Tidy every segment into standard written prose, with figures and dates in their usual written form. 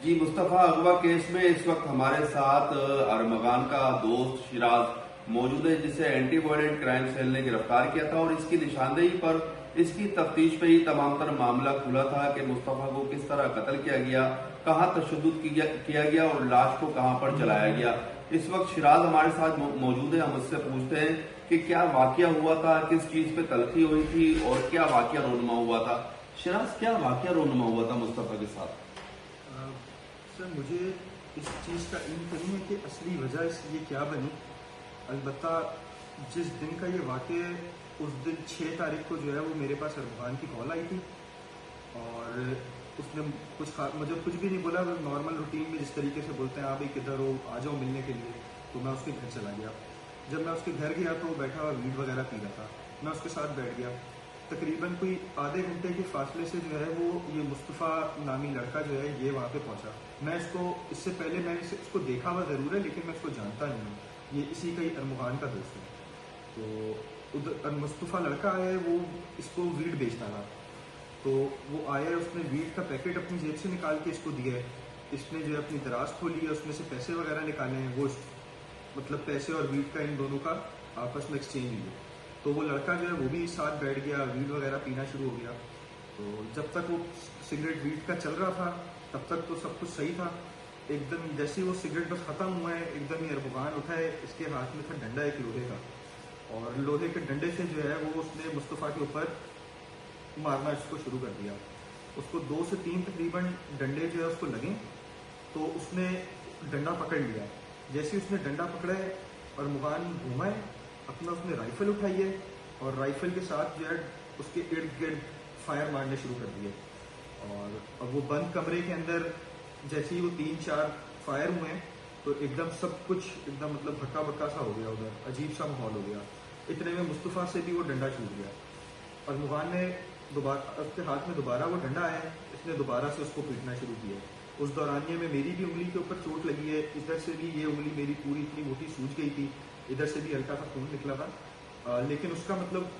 जी, मुस्तफ़ा अगवा केस में इस वक्त हमारे साथ अरमगान का दोस्त शिराज मौजूद है, जिसे एंटी वायलेंट क्राइम सेल ने गिरफ्तार किया था और इसकी निशानदेही पर इसकी तफ्तीश में ही तमाम तर मामला खुला था कि मुस्तफ़ा को किस तरह कत्ल किया गया, कहां तशद्दुद किया गया और लाश को कहां पर जलाया गया। इस वक्त शिराज हमारे साथ मौजूद है। हम उससे पूछते हैं कि क्या वाकया हुआ था, किस चीज पे तलखी हुई थी और क्या वाकया रोनुमा हुआ था। शिराज, क्या वाकया रोनुमा हुआ था मुस्तफ़ा के साथ? सर, मुझे इस चीज़ का इल्म तो नहीं है कि असली वजह ये क्या बनी। अलबत्ता जिस दिन का ये वाक़या, उस दिन 6 तारीख को जो है वो मेरे पास अरमगान की कॉल आई थी और उसने मुझे कुछ भी नहीं बोला। नॉर्मल रूटीन में जिस तरीके से बोलते हैं, आप भाई किधर हो, आ जाओ मिलने के लिए, तो मैं उसके घर चला गया। जब मैं उसके घर गया तो वो बैठा हुआ वीड वगैरह पी रहा था। मैं उसके साथ बैठ गया। तकरीबन कोई आधे घंटे के फासले से जो है वो ये मुस्तफ़ा नामी लड़का जो है ये वहाँ पे पहुँचा। मैं इससे पहले मैंने इसको देखा हुआ ज़रूर है, लेकिन मैं इसको जानता नहीं हूँ। ये इसी का ही अरमगान का दोस्त है। तो उधर मुस्तफ़ा लड़का है, वो इसको वीड बेचता था। तो वो आया, उसने वीड का पैकेट अपनी जेब से निकाल के इसको दिया है। इसने जो है अपनी दराज खोली है, उसमें से पैसे वगैरह निकाले हैं। वो मतलब पैसे और वीड का इन दोनों का आपस में एक्सचेंज हुई। तो वो लड़का जो है वो भी साथ बैठ गया, वीड वगैरह पीना शुरू हो गया। तो जब तक वो सिगरेट वीड का चल रहा था तब तक तो सब कुछ सही था। एकदम जैसे ही वो सिगरेट बस ख़त्म हुआ है, एकदम ही अरमगान उठा है। इसके हाथ में था डंडा एक लोहे का, और लोहे के डंडे से जो है वो उसने मुस्तफ़ा के ऊपर मारना इसको शुरू कर दिया। उसको 2 से 3 तकरीबन डंडे जो है उसको लगे, तो उसने डंडा पकड़ लिया। जैसे उसने डंडा पकड़ा है और मुगान घूमा है, अपना उसने राइफल उठाई है और राइफल के साथ जो है उसके इर्द गिर्द फायर मारने शुरू कर दिए। और अब वो बंद कमरे के अंदर जैसे ही वो 3-4 फायर हुए हैं तो एकदम सब कुछ एकदम मतलब भक्का भक्का सा हो गया, उधर अजीब सा माहौल हो गया। इतने में मुस्तफ़ा से भी वो डंडा छूट गया और मुगान ने दोबारा, उसके हाथ में दोबारा वो डंडा आया, इसने दोबारा से उसको पीटना शुरू किया। उस दौरानिये में मेरी भी उंगली के ऊपर चोट लगी है। इधर से भी ये उंगली मेरी पूरी इतनी मोटी सूज गई थी, इधर से भी हल्का सा खून निकला था। लेकिन उसका मतलब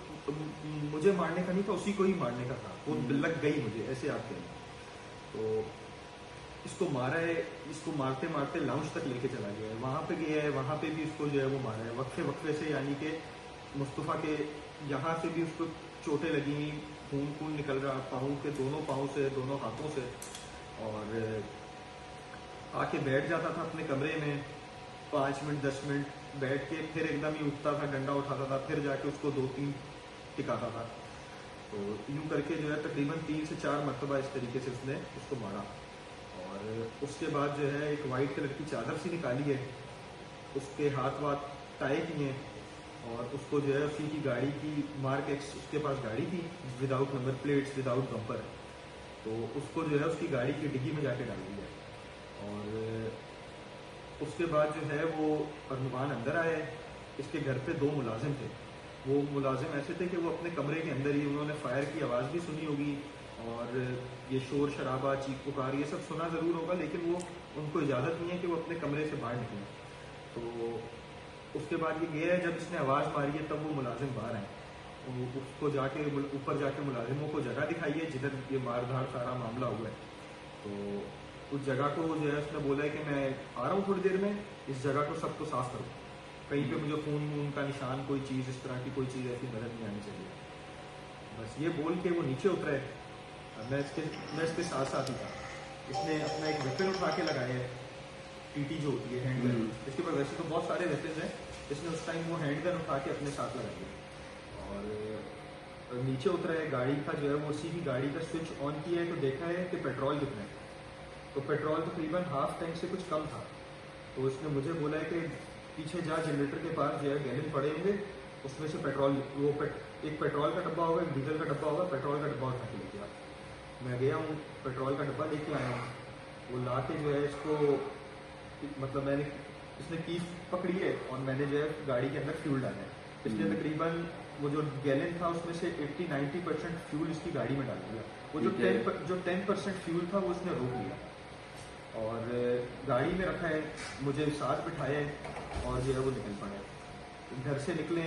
मुझे मारने का नहीं था, उसी को ही मारने का था। वो लग गई मुझे, ऐसे आप कहें। तो इसको मारा है, इसको मारते मारते लाउंज तक लेके चला गया है। वहाँ पे गया है, वहाँ पे भी इसको जो है वो मारा है वक्फे वक्फे से, यानी कि मुस्तफ़ा के यहाँ से भी उसको चोटें लगी, खून निकल रहा पाँव के, दोनों पाँव से, दोनों हाथों से। और आके बैठ जाता था अपने कमरे में 5 मिनट 10 मिनट बैठ के, फिर एकदम ही उठता था, डंडा उठाता था, फिर जाके उसको 2-3 टिकाता था। तो यूँ करके जो है तकरीबन 3 से 4 मरतबा इस तरीके से उसने उसको मारा। और उसके बाद जो है एक वाइट कलर की चादर सी निकाली है, उसके हाथ वाथ टाई किए और उसको जो है उसी की गाड़ी की मार्क एक्स, उसके पास गाड़ी थी without number plates, without bumper. तो उसको जो है उसकी गाड़ी की डिग्गी में जाके डाल दिया। और उसके बाद जो है वो अरमगान अंदर आए। इसके घर पे 2 मुलाजिम थे। वो मुलाजिम ऐसे थे कि वो अपने कमरे के अंदर ही, उन्होंने फायर की आवाज़ भी सुनी होगी और ये शोर शराबा, चीख पुकार, ये सब सुना ज़रूर होगा, लेकिन वो उनको इजाज़त नहीं है कि वो अपने कमरे से बाहर निकलें। तो उसके बाद ये गया है, जब इसने आवाज़ मारी है तब वो मुलाजिम बाहर आए। तो उसको जाके ऊपर जाके मुलाजिमों को जगह दिखाई है जिधर ये मारधाड़ सारा मामला हुआ है। तो उस जगह को जो है उसने बोला है कि मैं आ रहा हूँ थोड़ी देर में, इस जगह को सबको साफ करो, कहीं पे मुझे खून वून का निशान, कोई चीज़ इस तरह की कोई चीज़ ऐसी नजर नहीं आनी चाहिए। बस ये बोल के वो नीचे उतरा है। मैं इसके साथ साथ ही था। इसने अपना एक वेपन उठा के लगाया है, टीटी जो होती है हैंड गन। इसके पास वैसे तो बहुत सारे वेपन्स हैं, इसने उस टाइम वो हैंड गन उठा के अपने साथ लगा दिया और नीचे उतरा है। गाड़ी का जो है वो उसी की गाड़ी का स्विच ऑन किया है तो देखा है कि पेट्रोल कितना है। तो पेट्रोल तकरीबन हाफ टैंक से कुछ कम था। तो उसने मुझे बोला है कि पीछे जा, जनरेटर के पास जो है गैलन पड़े होंगे, उसमें से पेट्रोल, एक पेट्रोल का डब्बा होगा, एक डीजल का डब्बा होगा, पेट्रोल का डब्बा उठा के लेके आ। मैं गया हूँ, पेट्रोल का डब्बा लेके आया हूँ। वो ला के जो है इसको, मतलब मैंने, इसने कीज पकड़ी है और मैंने जो है गाड़ी के अंदर फ्यूल डाला है। इसने तकरीबन वो जो गैलन था उसमें से 80-90% फ्यूल इसकी गाड़ी में डाल दिया। वो जो 10% फ्यूल था वो उसने रोक लिया और गाड़ी में रखा है, मुझे साथ बिठाया है और जो है वो निकल पड़े। घर से निकले,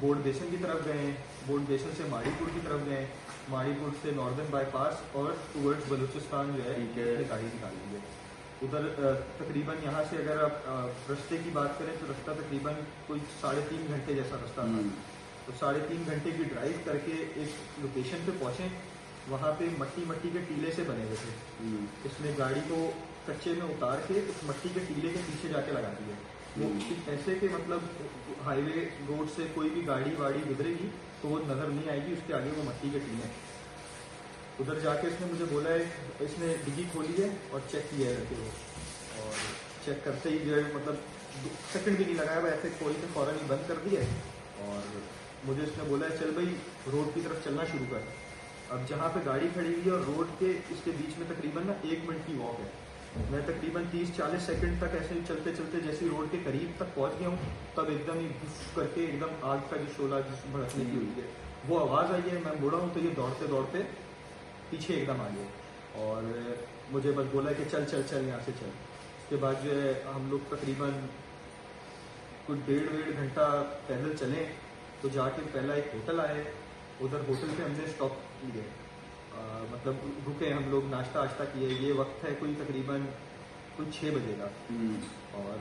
बोर्ड बेसन की तरफ गए, बोर्ड बेसन से माड़ीपुर की तरफ गए। माड़ीपुर से नॉर्दर्न बाईपास और टूवर्ड्स बलूचिस्तान जो है ठीक है। उसने गाड़ी निकाली है। उधर तकरीबन यहाँ से अगर आप रास्ते की बात करें तो रास्ता तकरीबन कोई 3.5 घंटे जैसा रास्ता था। तो 3.5 घंटे की ड्राइव करके एक लोकेशन पे पहुंचे, वहाँ पे मट्टी के टीले से बने हुए थे। इसने गाड़ी को कच्चे में उतार के उस मट्टी के टीले के पीछे जाके लगा दिए। वो ऐसे कि मतलब हाईवे रोड से कोई भी गाड़ी वाड़ी गुजरेगी तो वो नजर नहीं आएगी, उसके आगे वो मट्टी के टीले। उधर जाके इसने मुझे बोला है, इसने डिग्गी खोली है और चेक किया है कि वो, और चेक करते ही जो है मतलब सेकंड भी नहीं लगाया, वो ऐसे खोल के फौरन ही बंद कर दिया। और मुझे इसने बोला है चल भाई रोड की तरफ चलना शुरू कर। अब जहाँ पे गाड़ी खड़ी हुई है और रोड के इसके बीच में तकरीबन 1 मिनट की वॉक है। मैं तकरीबन 30-40 सेकंड तक ऐसे ही चलते चलते जैसे रोड के करीब तक पहुंच गया हूँ, तब एकदम ही भुस करके एकदम आग का जो शोला जिस भड़कने की हुई है वो आवाज़ आई है। मैं मुड़ा हूँ तो ये दौड़ते दौड़ते पीछे एकदम आ गए और मुझे बस बोला कि चल चल चल यहाँ से चल। उसके बाद जो है हम लोग तकरीबन कुछ 1.5 घंटा पैदल चले, तो जाके पहला एक होटल आए। उधर होटल पे हमने स्टॉप लिए, मतलब रुके हम लोग, नाश्ता वाश्ता किए। ये वक्त है कोई तकरीबन कोई 6 बजे का। और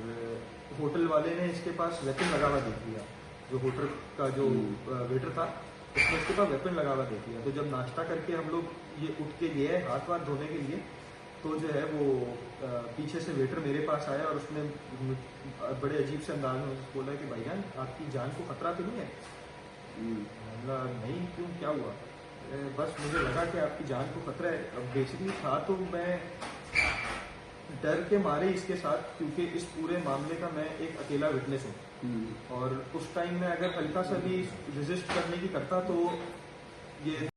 होटल वाले ने इसके पास वेपन लगा हुआ देख लिया, जो होटल का जो वेटर था उसने इसके पास वेपन लगा हुआ देख लिया। तो जब नाश्ता करके हम लोग ये उठ के गए हाथ वाथ धोने के लिए, तो जो है वो पीछे से वेटर मेरे पास आया और उसने बड़े अजीब से अंदाज में बोला कि भाईजान आपकी जान को खतरा तो नहीं है? बोला नहीं, क्यों, क्या हुआ? बस मुझे लगा कि आपकी जान को खतरा है। अब बेसिकली था तो मैं डर के मारे इसके साथ, क्योंकि इस पूरे मामले का मैं एक अकेला विटनेस हूँ। और उस टाइम में अगर हल्का सा भी रेजिस्ट करने की करता तो ये